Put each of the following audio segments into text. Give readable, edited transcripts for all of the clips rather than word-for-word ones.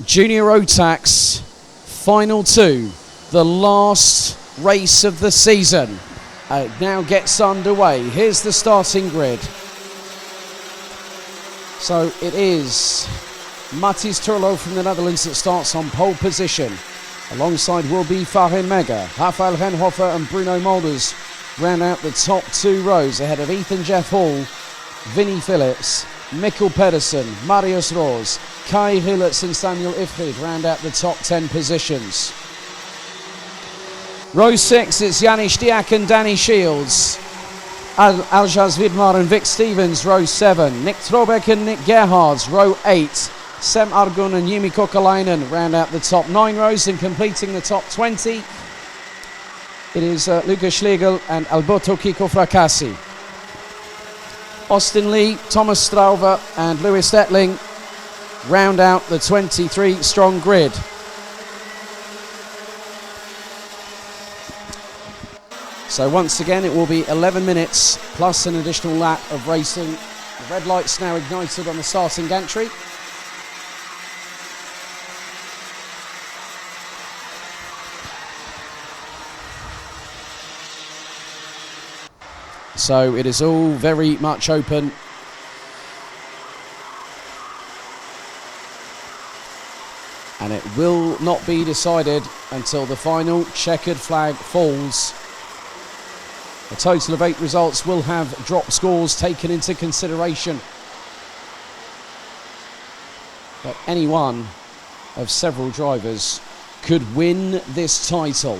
Junior Rotax, final two, the last race of the season. It now gets underway. Here's the starting grid. So it is Matthijs Turlo from the Netherlands that starts on pole position. Alongside will be Farin Mega, Rafael Renhofer and Bruno Mulders round out the top two rows ahead of Ethan Jeff Hall, Vinnie Phillips, Mikkel Pedersen, Marius Roos, Kai Hillets and Samuel Ifrid round out the top 10 positions. Row 6, it's Janis Diak and Danny Shields. Aljaz Vidmar and Vic Stevens, row 7. Nick Trobeck and Nick Gerhards, row 8. Sem Argun and Yumi Kokalainen round out the top 9 rows, and completing the top 20, it is Lukas Schlegel and Alberto Kiko Fracassi. Austin Lee, Thomas Strauver and Lewis Etling round out the 23 strong grid. So once again it will be 11 minutes plus an additional lap of racing. The red lights now ignited on the starting gantry. So it is all very much open. And it will not be decided until the final checkered flag falls. A total of 8 results will have drop scores taken into consideration. But any one of several drivers could win this title.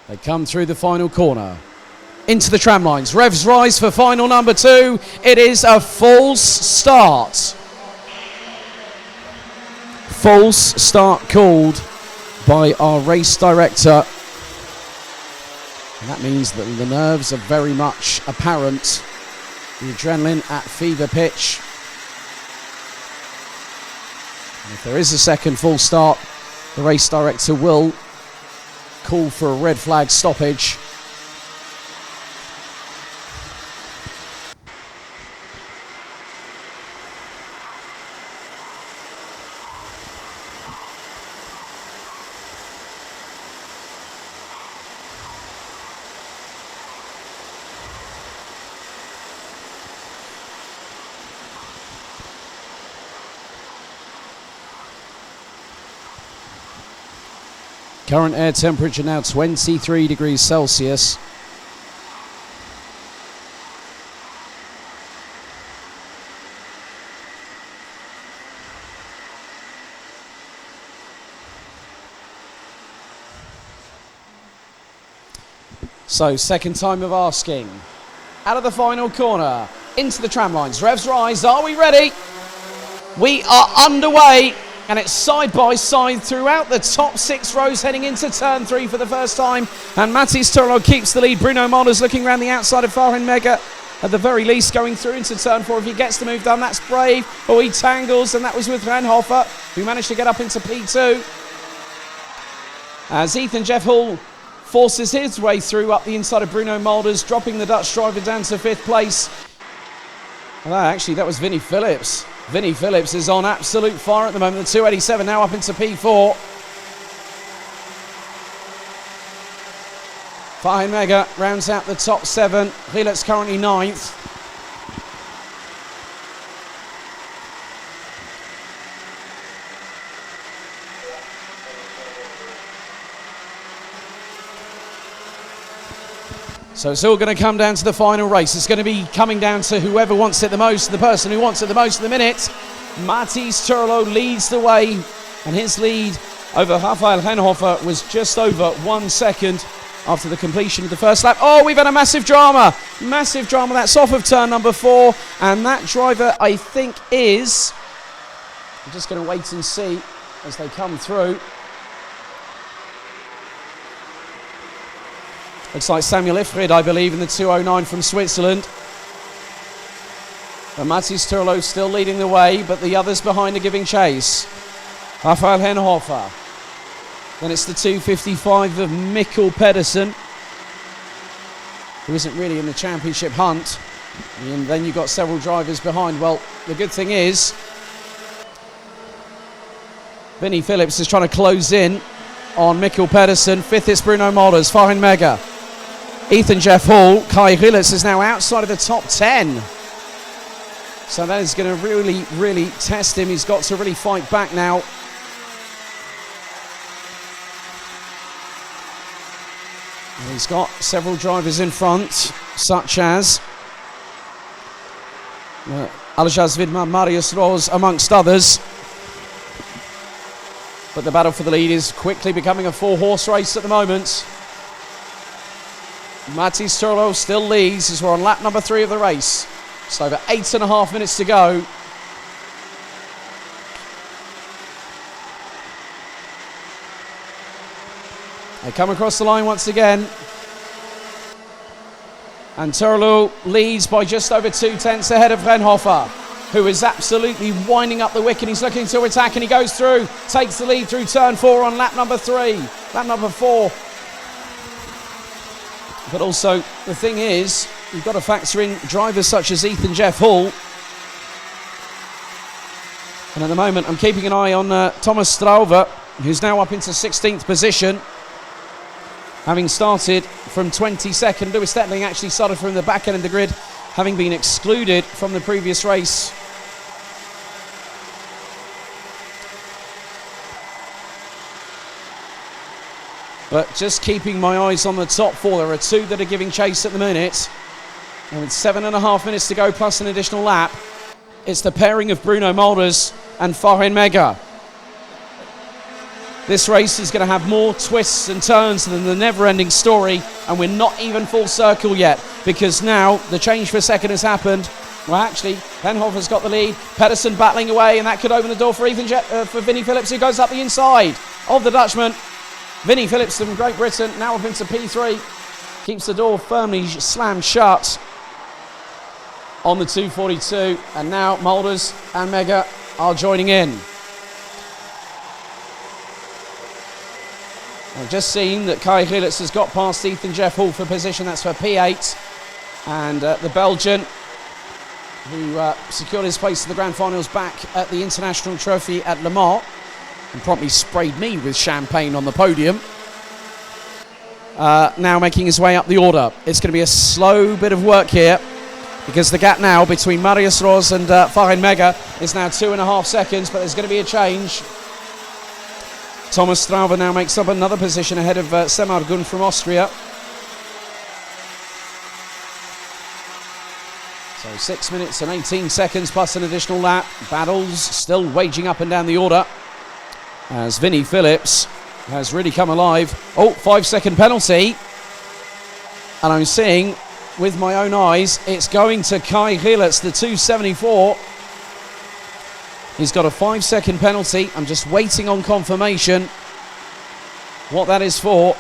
They come through the final corner, into the tram lines. Revs rise for final number 2. It is a false start. False start called by our race director. And that means that the nerves are very much apparent. The adrenaline at fever pitch. And if there is a second false start, the race director will call for a red flag stoppage. Current air temperature now 23 degrees Celsius. So, second time of asking. Out of the final corner, into the tram lines. Revs rise. Are we ready? We are underway. And it's side by side throughout the top 6 rows heading into turn 3 for the first time. And Matthijs Turlo keeps the lead. Bruno Mulders looking around the outside of Farin Mega. At the very least going through into turn 4. If he gets the move done, that's brave. Oh, he tangles, and that was with Renhofer, who managed to get up into P2. As Ethan Jeff Hall forces his way through up the inside of Bruno Mulders, dropping the Dutch driver down to 5th place. Well, actually, that was Vinnie Phillips. Vinnie Phillips is on absolute fire at the moment. The 287 now up into P4. Fahin Mega rounds out the top 7. Hillets currently 9th. So it's all going to come down to the final race. It's going to be coming down to whoever wants it the most. The person who wants it the most at the minute. Matthijs Turlo leads the way, and his lead over Rafael Renhofer was just over 1 second after the completion of the first lap. Oh, we've had a massive drama. Massive drama. That's off of turn number 4, and that driver, I think, is... I'm just going to wait and see as they come through. Looks like Samuel Ifrid, I believe, in the 209 from Switzerland. But Matis Turlo still leading the way, but the others behind are giving chase. Rafael Henhofer. Then it's the 2:55 of Mikkel Pedersen, who isn't really in the championship hunt. And then you've got several drivers behind. Well, the good thing is, Vinnie Phillips is trying to close in on Mikkel Pedersen. Fifth is Bruno Molders, Farin Mega. Ethan Jeff Hall, Kai Rilitz is now outside of the top 10. So that is going to really, really test him. He's got to really fight back now. And he's got several drivers in front, such as Aljas Vidmar, Marius Rose, amongst others. But the battle for the lead is quickly becoming a four-horse race at the moment. Matis Turlo still leads as we're on lap number 3 of the race. Just over 8.5 minutes to go. They come across the line once again. And Turlo leads by just over 2/10 ahead of Renhofer, who is absolutely winding up the wicket. He's looking to attack and he goes through, takes the lead through turn 4 on lap number 3, lap number 4. But also, the thing is, you've got to factor in drivers such as Ethan Jeff Hall. And at the moment, I'm keeping an eye on Thomas Strauve, who's now up into 16th position, having started from 22nd. Lewis Stetling actually started from the back end of the grid, having been excluded from the previous race. But just keeping my eyes on the top 4. There are 2 that are giving chase at the minute. And with 7.5 minutes to go plus an additional lap, it's the pairing of Bruno Molders and Farin Mega. This race is going to have more twists and turns than the never-ending story, and we're not even full circle yet, because now the change for second has happened. Well, actually, Henhofer's got the lead. Pedersen battling away, and that could open the door for for Vinnie Phillips, who goes up the inside of the Dutchman. Vinnie Phillips from Great Britain, now up into P3, keeps the door firmly slammed shut on the 242, and now Molders and Mega are joining in. I've just seen that Kai Rilitz has got past Ethan Jeff Hall for position. That's for P8. And the Belgian, who secured his place in the Grand Finals back at the International Trophy at Le Mans, and promptly sprayed me with champagne on the podium. Now making his way up the order. It's going to be a slow bit of work here, because the gap now between Marius Roos and Farin Mega is now 2.5 seconds, but there's going to be a change. Thomas Strauve now makes up another position ahead of Semargun from Austria. So 6 minutes and 18 seconds plus an additional lap. Battles still waging up and down the order, as Vinnie Phillips has really come alive. Oh, 5-second penalty. And I'm seeing with my own eyes, it's going to Kai Rilitz, the 274. He's got a 5-second penalty. I'm just waiting on confirmation what that is for.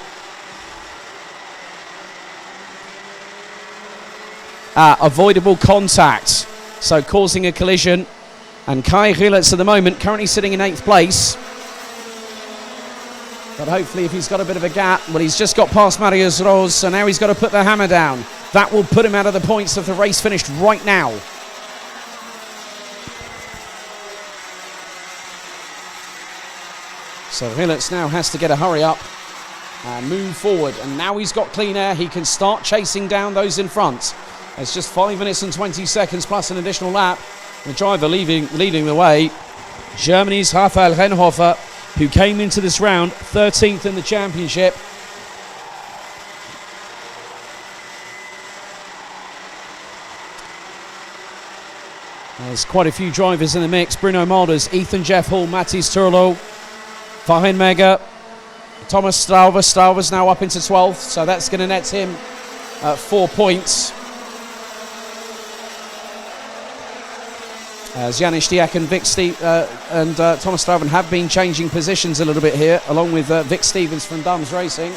Avoidable contact, so causing a collision. And Kai Rilitz at the moment currently sitting in 8th place. But hopefully if he's got a bit of a gap, well, he's just got past Marius Rose, so now he's got to put the hammer down. That will put him out of the points if the race finished right now. So Rilitz now has to get a hurry up and move forward. And now he's got clean air, he can start chasing down those in front. It's just 5 minutes and 20 seconds plus an additional lap. The driver leading the way, Germany's Rafael Renhofer, who came into this round 13th in the championship. There's quite a few drivers in the mix. Bruno Molders, Ethan Jeff Hall, Matis Turlo, Farin Mega, Thomas Strauve. Strauve's now up into 12th, so that's going to net him 4 points. As Janis Diak and Thomas Strauve have been changing positions a little bit here, along with Vic Stevens from Dums Racing.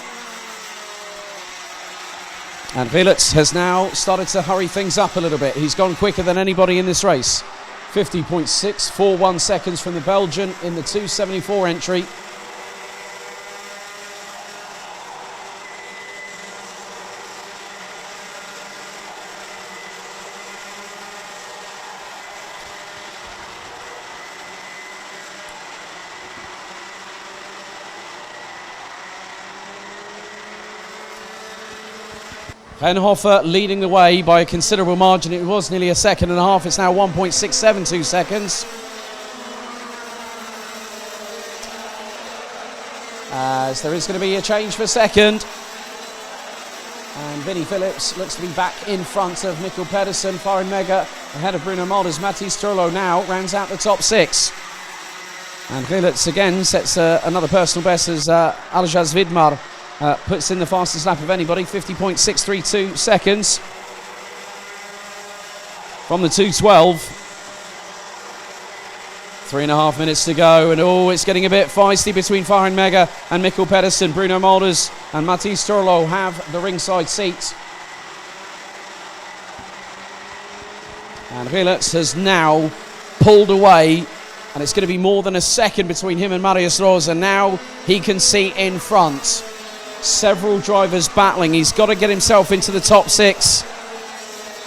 And Gilets has now started to hurry things up a little bit. He's gone quicker than anybody in this race. 50.641 seconds from the Belgian in the 274 entry. Renhofer leading the way by a considerable margin. It was nearly a second and a half. It's now 1.672 seconds. As there is going to be a change for second. And Vinnie Phillips looks to be back in front of Mikkel Pedersen. Farin Mega ahead of Bruno Malders. Mathis Turlo now rounds out the top 6. And Gilets again sets another personal best as Aljaz Vidmar puts in the fastest lap of anybody, 50.632 seconds from the 212. 3.5 minutes to go, and it's getting a bit feisty between Farin Mega and Mikkel Pedersen. Bruno Malders and Mathis Turlo have the ringside seats. And Gilets has now pulled away, and it's going to be more than a second between him and Marius Rosa. Now he can see in front. Several drivers battling. He's got to get himself into the top 6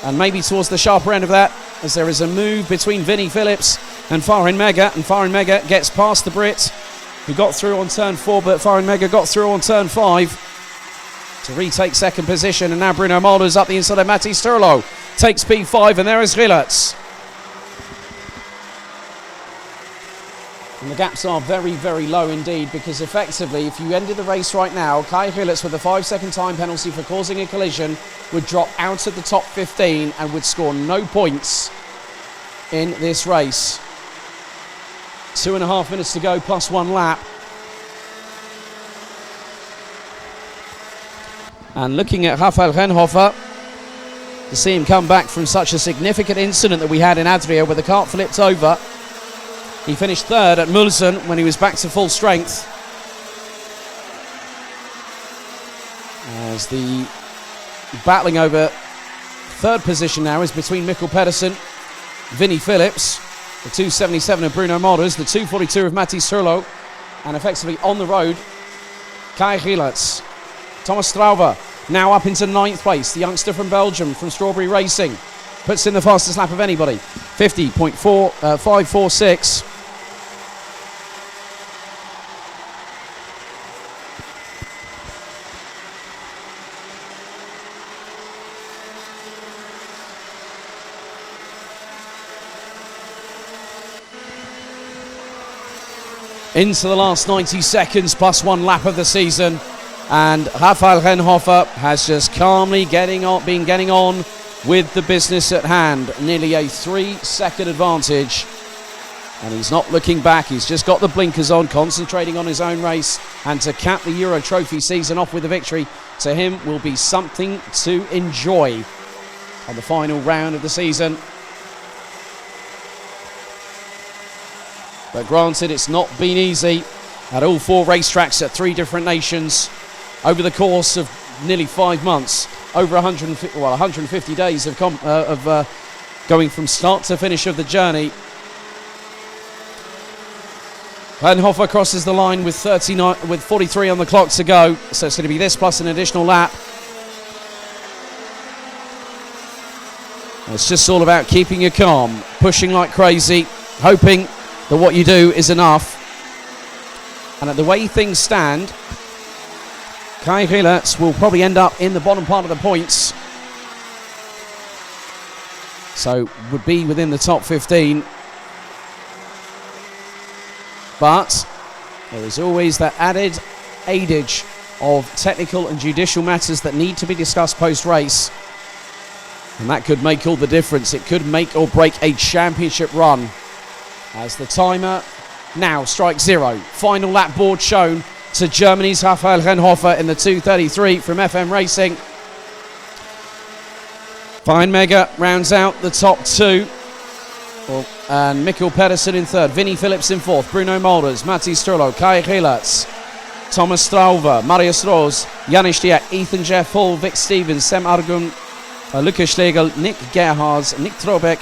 and maybe towards the sharper end of that, as there is a move between Vinnie Phillips and Farin Mega, and Farin Mega gets past the Brit who got through on turn 4, but Farin Mega got through on turn 5 to retake second position. And now Bruno Malders up the inside of Mathis Turlo takes P5, and there is Gilets. And the gaps are very, very low indeed, because effectively, if you ended the race right now, Kai Gilets with a 5-second time penalty for causing a collision would drop out of the top 15 and would score no points in this race. 2.5 minutes to go plus 1 lap. And looking at Rafael Renhofer, to see him come back from such a significant incident that we had in Adria where the cart flipped over. He finished third at Mulsen when he was back to full strength. As the battling over third position now is between Mikkel Pedersen, Vinnie Phillips, the 277 of Bruno Malders, the 242 of Mathis Turlo, and effectively on the road, Kai Gilets. Thomas Strauber now up into 9th place, the youngster from Belgium from Strawberry Racing. Puts in the fastest lap of anybody, 50.546. Into the last 90 seconds plus 1 lap of the season, and Rafael Renhofer has just calmly getting on with the business at hand. Nearly a 3-second advantage, and he's not looking back. He's just got the blinkers on, concentrating on his own race, and to cap the Euro Trophy season off with a victory to him will be something to enjoy on the final round of the season. But granted, it's not been easy at all 4 racetracks at 3 different nations over the course of nearly 5 months, over 150 days of going from start to finish of the journey. Renhofer crosses the line with 43 on the clock to go, so it's going to be this plus an additional lap. And it's just all about keeping your calm, pushing like crazy, hoping that what you do is enough. And at the way things stand, Kai Gilets will probably end up in the bottom part of the points, so would be within the top 15. But there is always that added aidage of technical and judicial matters that need to be discussed post-race, and that could make all the difference. It could make or break a championship run. As the timer now strikes 0. Final lap board shown to Germany's Rafael Renhofer in the 2:33 from FM Racing. Farin Mega rounds out the top 2. And Mikkel Pedersen in 3rd. Vinnie Phillips in 4th. Bruno Malders, Mathis Turlo, Kai Gilets. Thomas Strauver, Marius Rose, Janis Diak, Ethan Jeff Hall, Vic Stevens, Sam Argun, Lukas Schlegel, Nick Gerhards, Nick Trobeck,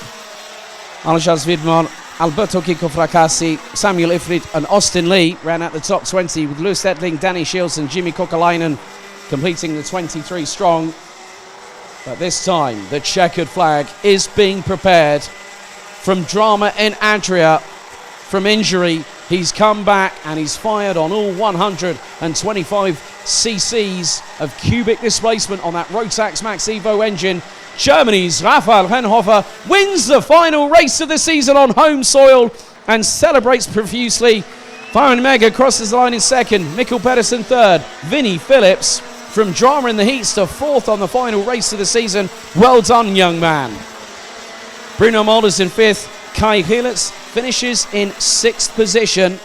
Aljas Vidmar, Alberto Kiko Fracassi, Samuel Ifrit and Austin Lee ran out the top 20 with Lewis Etling, Danny Shields and Jimmy Kokalainen completing the 23 strong. But this time the checkered flag is being prepared from drama in Adria. From injury, he's come back and he's fired on all 125 cc's of cubic displacement on that Rotax Max Evo engine. Germany's Raphael Henhofer wins the final race of the season on home soil and celebrates profusely. Byron Mega crosses the line in second, Mikkel Pedersen third, Vinnie Phillips from drama in the heats to fourth on the final race of the season. Well done, young man. Bruno Mulders in fifth, Kai Helitz finishes in sixth position.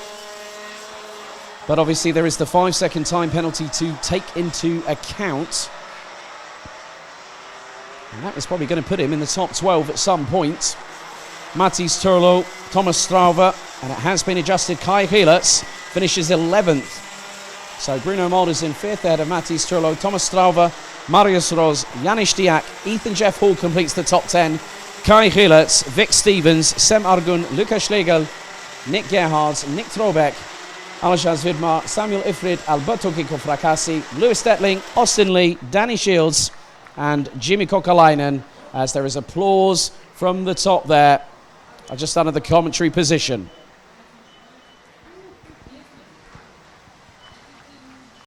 But obviously there is the 5-second time penalty to take into account. And that is probably going to put him in the top 12 at some point. Matis Turlo, Thomas Strauver, and it has been adjusted. Kai Helitz finishes 11th. So Bruno Mulders in fifth ahead of Matis Turlo, Thomas Strauver, Marius Rose, Janis Diak, Ethan Jeff Hall completes the top 10. Kai Helitz, Vic Stevens, Sem Argun, Lukas Schlegel, Nick Gerhards, Nick Trobeck, Aljas Vidmar, Samuel Ifrit, Alberto Kiko Fracassi, Lewis Detling, Austin Lee, Danny Shields, and Jimmy Kokalainen, as there is applause from the top there, just under the commentary position.